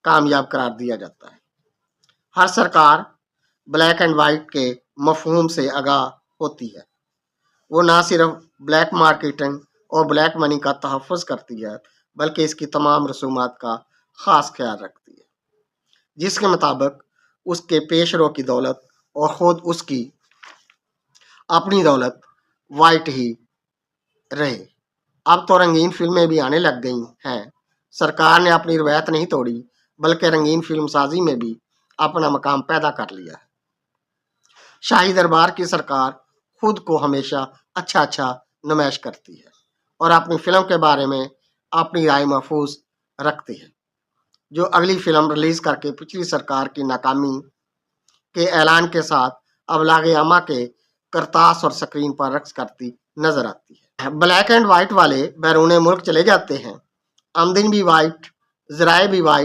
کامیاب قرار دیا جاتا ہے۔ ہر سرکار بلیک اینڈ وائٹ کے مفہوم سے آگاہ ہوتی ہے۔ وہ نہ صرف بلیک مارکیٹنگ اور بلیک منی کا تحفظ کرتی ہے بلکہ اس کی تمام رسومات کا خاص خیال رکھتی ہے، جس کے مطابق اس کے پیش رو کی دولت اور خود اس کی اپنی دولت وائٹ ہی رہے۔ اب تو رنگین فلمیں بھی آنے لگ گئی ہیں۔ سرکار نے اپنی روایت نہیں توڑی بلکہ رنگین فلم سازی میں بھی اپنا مقام پیدا کر لیا ہے۔ شاہی دربار کی سرکار خود کو ہمیشہ اچھا نمائش کرتی ہے اور اپنی فلم کے بارے میں اپنی رائے محفوظ رکھتی ہے، جو اگلی فلم ریلیز کر کے پچھلی سرکار کی ناکامی کے اعلان کے ساتھ ابلاغ عامہ کے کرتاس اور سکرین پر رقص کرتی نظر آتی ہے۔ بلیک اینڈ وائٹ والے بیرون ملک چلے جاتے ہیں، آمدنی بھی وائٹ، ذرائع بھی وائٹ،